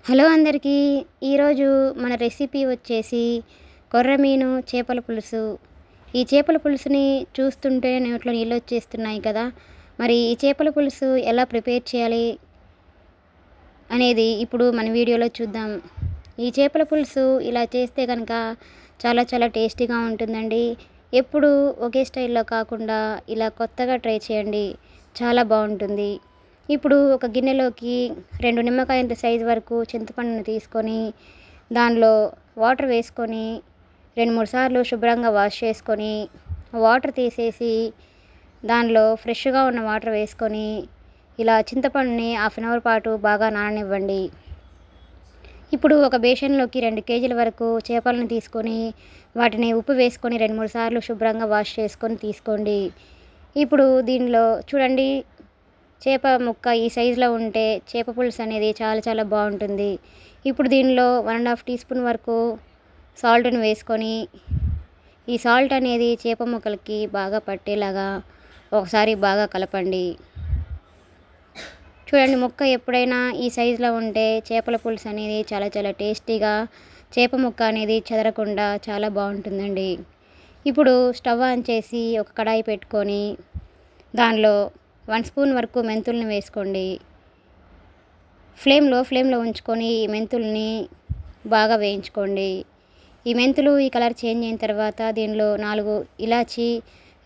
Hello అందరికీ. ఈరోజు మన రెసిపీ వచ్చేసి కొర్రమీను చేపల పులుసు. ఈ చేపల పులుసుని చూస్తుంటే నోట్లో నీళ్ళు వచ్చేస్తున్నాయి కదా. మరి ఈ చేపల పులుసు ఎలా ప్రిపేర్ చేయాలి అనేది ఇప్పుడు మన వీడియోలో చూద్దాం. ఈ చేపల పులుసు ఇలా చేస్తే కనుక చాలా చాలా టేస్టీగా ఉంటుందండి. ఎప్పుడు ఒకే స్టైల్లో కాకుండా ఇలా కొత్తగా ట్రై చేయండి, చాలా బాగుంటుంది. ఇప్పుడు ఒక గిన్నెలోకి 2 నిమ్మకాయంత సైజు వరకు చింతపండును తీసుకొని దానిలో వాటర్ వేసుకొని 2-3 సార్లు శుభ్రంగా వాష్ చేసుకొని వాటర్ తీసేసి దానిలో ఫ్రెష్గా ఉన్న వాటర్ వేసుకొని ఇలా చింతపండుని హాఫ్ అన్ అవర్ పాటు బాగా నాననివ్వండి. ఇప్పుడు ఒక బేషన్లోకి 2 కేజీల వరకు చేపలను తీసుకొని వాటిని ఉప్పు వేసుకొని 2-3 సార్లు శుభ్రంగా వాష్ చేసుకొని తీసుకోండి. ఇప్పుడు దీనిలో చూడండి, చేప ముక్క ఈ సైజులో ఉంటే చేప పులుసు అనేది చాలా చాలా బాగుంటుంది. ఇప్పుడు దీనిలో 1.5 టీ స్పూన్ వరకు సాల్ట్ని వేసుకొని ఈ సాల్ట్ అనేది చేప ముక్కలకి బాగా పట్టేలాగా ఒకసారి బాగా కలపండి. చూడండి, ముక్క ఎప్పుడైనా ఈ సైజులో ఉంటే చేపల పులుసు అనేది చాలా చాలా టేస్టీగా, చేప ముక్క అనేది చెదరకుండా చాలా బాగుంటుందండి. ఇప్పుడు స్టవ్ ఆన్ చేసి ఒక కడాయి పెట్టుకొని దానిలో 1 స్పూన్ వరకు మెంతుల్ని వేసుకోండి. లో ఫ్లేమ్లో ఉంచుకొని ఈ మెంతుల్ని బాగా వేయించుకోండి. ఈ మెంతులు ఈ కలర్ చేంజ్ అయిన తర్వాత దీనిలో 4 ఇలాచి,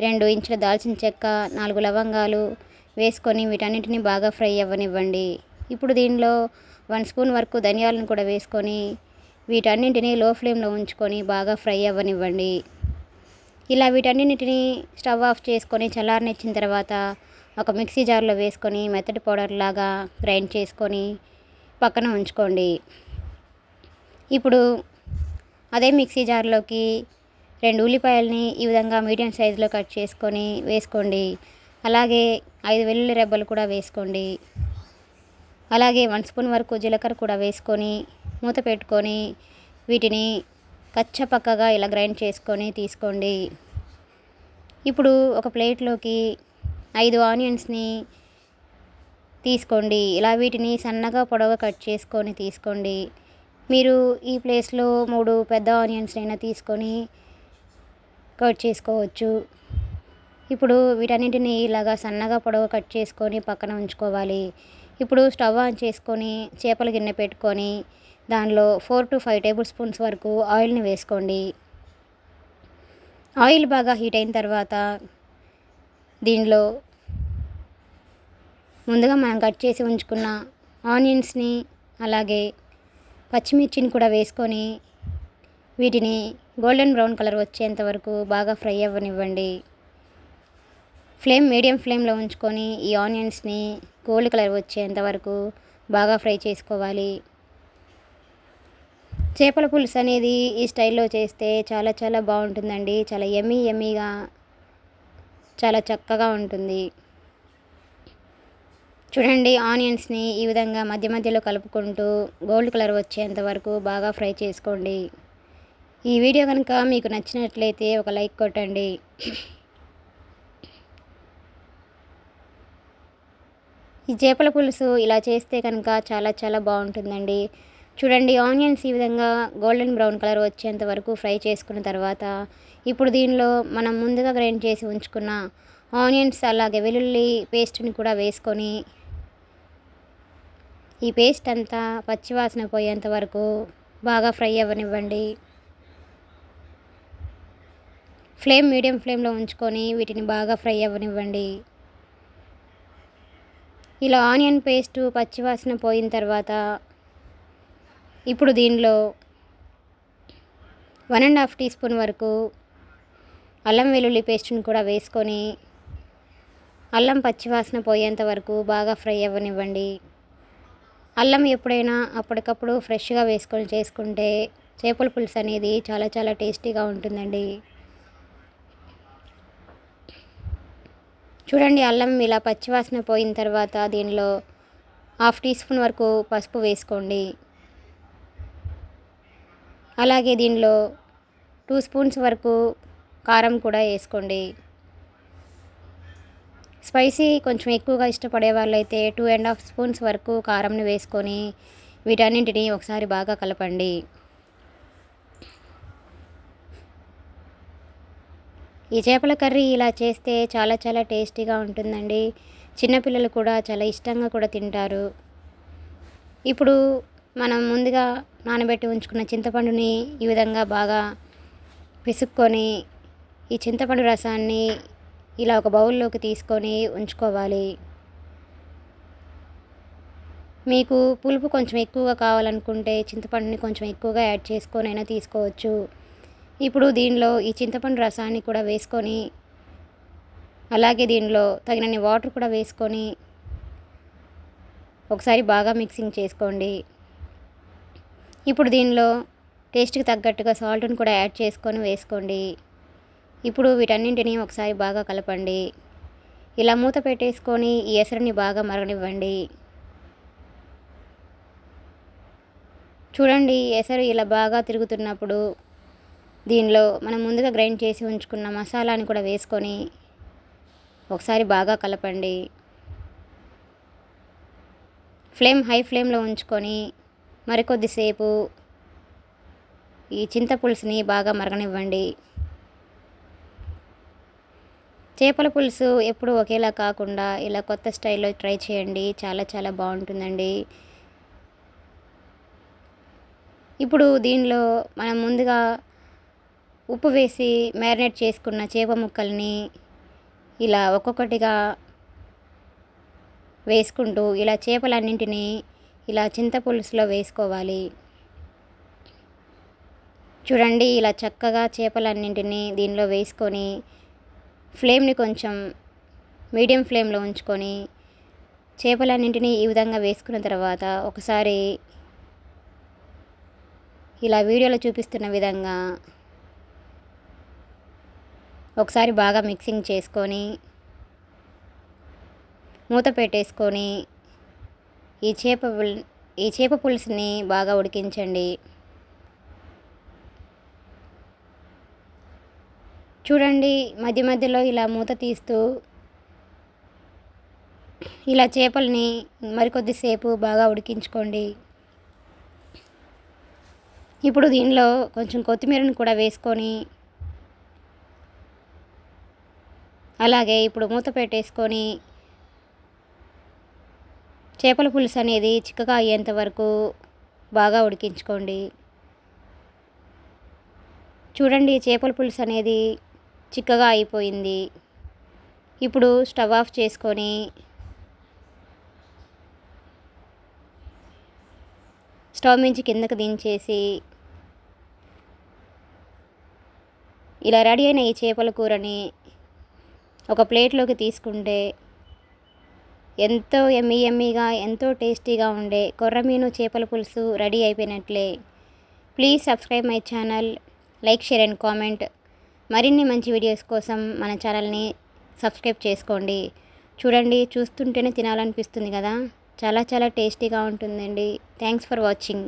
2 ఇంచుల దాల్చిన చెక్క, 4 లవంగాలు వేసుకొని వీటన్నిటిని బాగా ఫ్రై అవ్వనివ్వండి. ఇప్పుడు దీనిలో 1 స్పూన్ వరకు ధనియాలను కూడా వేసుకొని వీటన్నింటినీ లో ఫ్లేమ్లో ఉంచుకొని బాగా ఫ్రై అవ్వనివ్వండి. ఇలా వీటన్నిటిని స్టవ్ ఆఫ్ చేసుకొని చల్లారనిచ్చిన తర్వాత ఒక మిక్సీ జార్లో వేసుకొని మెత్తటి పౌడర్ లాగా గ్రైండ్ చేసుకొని పక్కన ఉంచుకోండి. ఇప్పుడు అదే మిక్సీ జార్లోకి 2 ఉల్లిపాయలని ఈ విధంగా మీడియం సైజులో కట్ చేసుకొని వేసుకోండి. అలాగే 5 వెల్లుల్లి రెబ్బలు కూడా వేసుకోండి. అలాగే 1 స్పూన్ వరకు జీలకర్ర కూడా వేసుకొని మూత పెట్టుకొని వీటిని కచ్చపక్కగా ఇలా గ్రైండ్ చేసుకొని తీసుకోండి. ఇప్పుడు ఒక ప్లేట్లోకి 5 ఆనియన్స్ని తీసుకోండి. ఇలా వీటిని సన్నగా పొడవుగా కట్ చేసుకొని తీసుకోండి. మీరు ఈ ప్లేస్లో 3 పెద్ద ఆనియన్స్ అయినా తీసుకొని కట్ చేసుకోవచ్చు. ఇప్పుడు వీటన్నింటినీ ఇలాగా సన్నగా పొడవుగా కట్ చేసుకొని పక్కన ఉంచుకోవాలి. ఇప్పుడు స్టవ్ ఆన్ చేసుకొని చేపల గిన్నె పెట్టుకొని దానిలో 4 to 5 టేబుల్ స్పూన్స్ వరకు ఆయిల్ని వేసుకోండి. ఆయిల్ బాగా హీట్ అయిన తర్వాత దీనిలో ముందుగా మనం కట్ చేసి ఉంచుకున్న ఆనియన్స్ని అలాగే పచ్చిమిర్చిని కూడా వేసుకొని వీటిని గోల్డెన్ బ్రౌన్ కలర్ వచ్చేంత వరకు బాగా ఫ్రై అవ్వనివ్వండి. మీడియం ఫ్లేమ్లో ఉంచుకొని ఈ ఆనియన్స్ని గోల్డ్ కలర్ వచ్చేంత వరకు బాగా ఫ్రై చేసుకోవాలి. చేపల పులుసు అనేది ఈ స్టైల్లో చేస్తే చాలా చాలా బాగుంటుందండి. చాలా యమ్మీగా చాలా చక్కగా ఉంటుంది. చూడండి, ఆనియన్స్ని ఈ విధంగా మధ్య మధ్యలో కలుపుకుంటూ గోల్డ్ కలర్ వచ్చేంత వరకు బాగా ఫ్రై చేసుకోండి. ఈ వీడియో కనుక మీకు నచ్చినట్లయితే ఒక లైక్ కొట్టండి. ఈ చేపల పులుసు ఇలా చేస్తే కనుక చాలా చాలా బాగుంటుందండి. చూడండి, ఆనియన్స్ ఈ విధంగా గోల్డెన్ బ్రౌన్ కలర్ వచ్చేంత వరకు ఫ్రై చేసుకున్న తర్వాత ఇప్పుడు దీనిలో మనం ముందుగా గ్రైండ్ చేసి ఉంచుకున్న ఆనియన్స్ అలాగే వెల్లుల్లి పేస్ట్ని కూడా వేసుకొని ఈ పేస్ట్ అంతా పచ్చివాసన పోయేంత వరకు బాగా ఫ్రై అవ్వనివ్వండి. మీడియం ఫ్లేమ్లో ఉంచుకొని వీటిని బాగా ఫ్రై అవ్వనివ్వండి. ఇలా ఆనియన్ పేస్టు పచ్చివాసన పోయిన తర్వాత ఇప్పుడు దీనిలో 1.5 టీ స్పూన్ వరకు అల్లం వెల్లుల్లి పేస్ట్ని కూడా వేసుకొని అల్లం పచ్చివాసన పోయేంత వరకు బాగా ఫ్రై అవ్వనివ్వండి. అల్లం ఎప్పుడైనా అప్పటికప్పుడు ఫ్రెష్గా వేసుకొని చేసుకుంటే చేపల పులుసు అనేది చాలా చాలా టేస్టీగా ఉంటుందండి. చూడండి, అల్లం ఇలా పచ్చివాసన పోయిన తర్వాత దీనిలో 1/2 టీ స్పూన్ వరకు పసుపు వేసుకోండి. అలాగే దీనిలో 2 స్పూన్స్ వరకు కారం కూడా వేసుకోండి. స్పైసీ కొంచెం ఎక్కువగా ఇష్టపడే వాళ్ళైతే 2.5 స్పూన్స్ వరకు కారంని వేసుకొని వీటన్నింటినీ ఒకసారి బాగా కలపండి. ఈ చేపల కర్రీ ఇలా చేస్తే చాలా చాలా టేస్టీగా ఉంటుందండి. చిన్నపిల్లలు కూడా చాలా ఇష్టంగా కూడా తింటారు. ఇప్పుడు మనం ముందుగా నానబెట్టి ఉంచుకున్న చింతపండుని ఈ విధంగా బాగా పిసుక్కొని ఈ చింతపండు రసాన్ని ఇలా ఒక బౌల్లోకి తీసుకొని ఉంచుకోవాలి. మీకు పులుపు కొంచెం ఎక్కువగా కావాలనుకుంటే చింతపండుని కొంచెం ఎక్కువగా యాడ్ చేసుకొనైనా తీసుకోవచ్చు. ఇప్పుడు దీనిలో ఈ చింతపండు రసాన్ని కూడా వేసుకొని అలాగే దీనిలో తగినన్ని వాటర్ కూడా వేసుకొని ఒకసారి బాగా మిక్సింగ్ చేసుకోండి. ఇప్పుడు దీనిలో టేస్ట్కి తగ్గట్టుగా సాల్ట్ని కూడా యాడ్ చేసుకొని వేసుకోండి. ఇప్పుడు వీటన్నింటినీ ఒకసారి బాగా కలపండి. ఇలా మూత పెట్టేసుకొని ఈ ఎసరుని బాగా మరగనివ్వండి. చూడండి, ఎసరు ఇలా బాగా తిరుగుతున్నప్పుడు దీనిలో మనం ముందుగా గ్రైండ్ చేసి ఉంచుకున్న మసాలాని కూడా వేసుకొని ఒకసారి బాగా కలపండి. ఫ్లేమ్ హై ఫ్లేమ్లో ఉంచుకొని మరికొద్దిసేపు ఈ చింతపులుసుని బాగా మరగనివ్వండి. చేపల పులుసు ఎప్పుడు ఒకేలా కాకుండా ఇలా కొత్త స్టైల్లో ట్రై చేయండి. చాలా చాలా బాగుంటుందండి. ఇప్పుడు దీనిలో మనం ముందుగా ఉప్పు వేసి మ్యారినేట్ చేసుకున్న చేప ముక్కల్ని ఇలా ఒక్కొక్కటిగా వేసుకుంటూ ఇలా చేపలన్నింటినీ ఇలా చింతపులుసులో వేసుకోవాలి. చూడండి, ఇలా చక్కగా చేపలన్నింటినీ దీనిలో వేసుకొని ఫ్లేమ్ని కొంచెం మీడియం ఫ్లేమ్లో ఉంచుకొని చేపలన్నింటినీ ఈ విధంగా వేసుకున్న తర్వాత ఒకసారి ఇలా వీడియోలో చూపిస్తున్న విధంగా ఒకసారి బాగా మిక్సింగ్ చేసుకొని మూత పెట్టేసుకొని ఈ చేప పులుసుని బాగా ఉడికించండి. చూడండి, మధ్య మధ్యలో ఇలా మూత తీస్తూ ఇలా చేపల్ని మరికొద్దిసేపు బాగా ఉడికించుకోండి. ఇప్పుడు దీనిలో కొంచెం కొత్తిమీరను కూడా వేసుకొని అలాగే ఇప్పుడు మూత పెట్టేసుకొని చేపల పులుసు అనేది చిక్కగా అయ్యేంత వరకు బాగా ఉడికించుకోండి. చూడండి, చేపల పులుసు అనేది చిక్కగా అయిపోయింది. ఇప్పుడు స్టవ్ ఆఫ్ చేసుకొని స్టవ్ మించి కిందకు దించేసి ఇలా రెడీ అయిన ఈ చేపల కూరని ఒక ప్లేట్లోకి తీసుకుంటే ఎంతో యమ్మీగా ఎంతో టేస్టీగా ఉండే కొర్రమీను చేపల పులుసు రెడీ అయిపోయినట్లే. Please subscribe my channel, like, share and comment. మరిన్ని మంచి వీడియోస్ కోసం మన ఛానల్ని సబ్స్క్రైబ్ చేసుకోండి. చూడండి, చూస్తుంటేనే తినాలనిపిస్తుంది కదా. చాలా చాలా టేస్టీగా ఉంటుందండి. Thanks for watching.